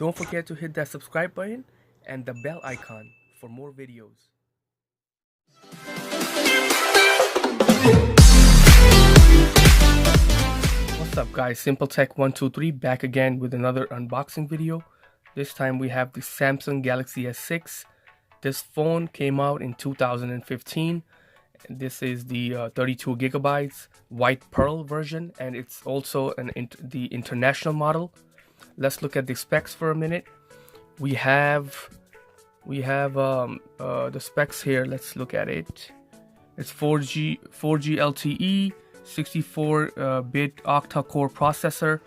Don't forget to hit that subscribe button and the bell icon for more videos. What's up guys, SimpleTech123 back again with another unboxing video. This time we have the Samsung Galaxy S6. This phone came out in 2015. This is the 32 gigabytes white pearl version, and it's also the international model. Let's look at the specs for a minute. We have the specs here. Let's look at it. It's 4G LTE, 64-bit octa-core processor.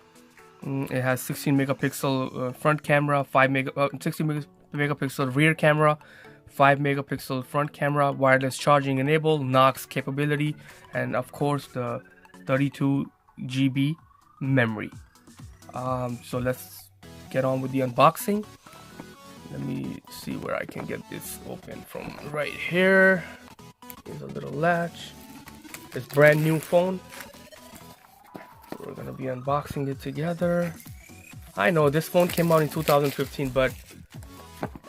It has 16 megapixel front camera, 60 megapixel rear camera, 5 megapixel front camera, wireless charging enabled, Knox capability, and of course the 32 GB memory. So let's get on with the unboxing. Let me see where I can get this open from. Right here. Here's a little latch. It's brand new phone. We're gonna be unboxing it together. I know this phone came out in 2015, but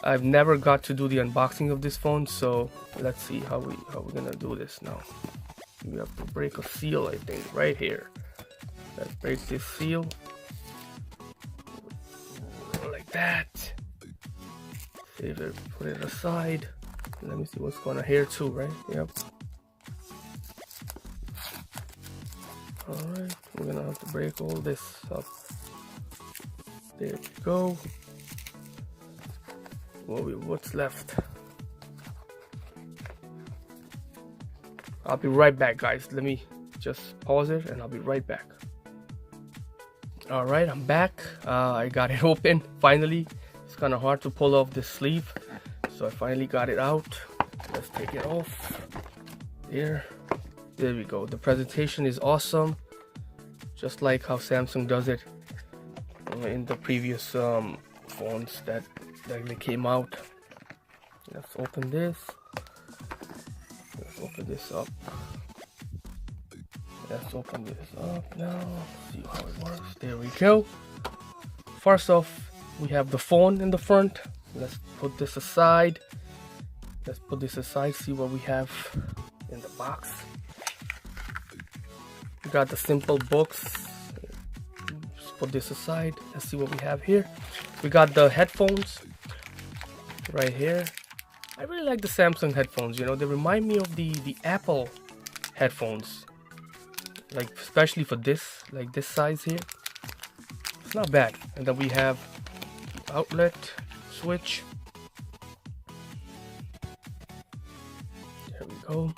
I've never got to do the unboxing of this phone, so let's see how we're gonna do this now. We have to break a seal, I think, right here. Let's break this seal. Like that. Save it, put it aside. Let me see what's going on here too, right? Yep. Alright, we're gonna have to break all this up. There we go. What's left? I'll be right back, guys. Let me just pause it and I'll be right back. Alright, I'm back. I got it open finally. It's kind of hard to pull off this sleeve, so I finally got it out. Let's take it off. There we go. The presentation is awesome, just like how Samsung does it in the previous phones that came out. Let's open this. Let's open this up. Let's open this up now. See how it works. There we go. First off, we have the phone in the front. Let's put this aside. See what we have in the box. We got the simple books. Just put this aside. Let's see what we have here. We got the headphones right here. I really like the Samsung headphones. You know, they remind me of the Apple headphones. Like especially for this, like this size here. It's not bad. And then we have the outlet switch. There we go.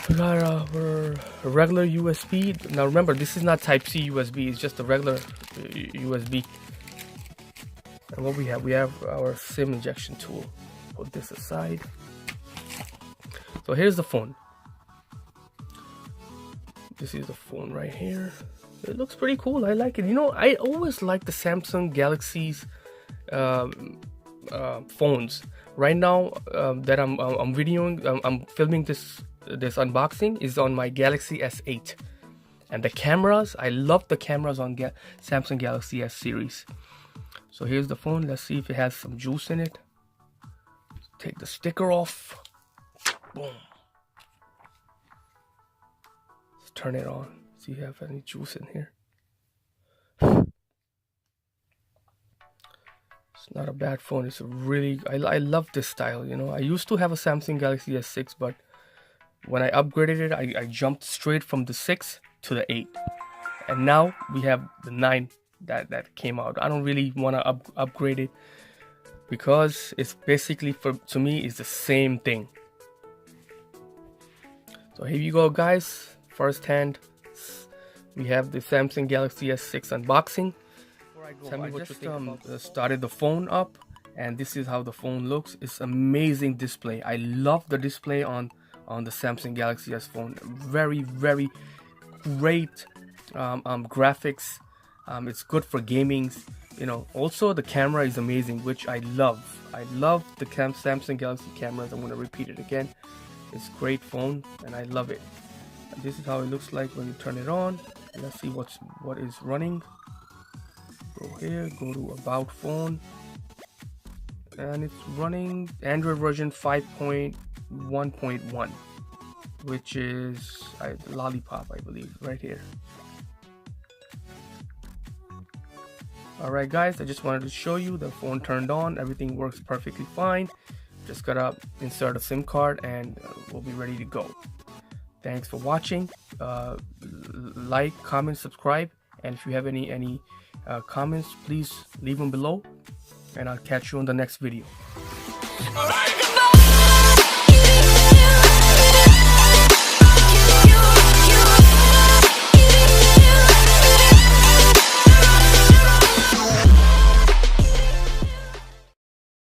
We got our regular USB. Now remember, this is not Type-C USB, it's just a regular USB. And what we have our SIM injection tool. Put this aside. So here's the phone. This is the phone right here. It looks pretty cool. I like it. You know, I always like the Samsung Galaxy's phones. Right now that I'm videoing, I'm filming this unboxing is on my Galaxy S8, and the cameras, I love the cameras on Samsung Galaxy S series. So here's the phone. Let's see if it has some juice in it. Take the sticker off. Boom. Let's turn it on. See if you have any juice in here. It's not a bad phone. It's a really, I love this style. You know, I used to have a Samsung Galaxy S6, but when I upgraded it, I jumped straight from the 6 to the 8, and now we have the 9 that came out. I don't really want to upgrade it because it's basically, to me, it's the same thing. So here you go, guys. First hand, we have the Samsung Galaxy S6 unboxing. Tell me what you think. Started the phone up, and this is how the phone looks. It's amazing display. I love the display on the Samsung Galaxy S phone. Very great graphics. It's good for gaming. You know, also the camera is amazing, which I love. I love the Samsung Galaxy cameras. I'm going to repeat it again. It's a great phone and I love it. And this is how it looks like when you turn it on. let's see what is running. Go here, go to about phone, and it's running Android version 5.1.1, which is Lollipop, I believe, right here. Alright guys, I just wanted to show you the phone turned on. Everything works perfectly fine. Just gotta insert a SIM card and we'll be ready to go. Thanks for watching. Like, comment, subscribe, and if you have any comments, please leave them below, and I'll catch you on the next video.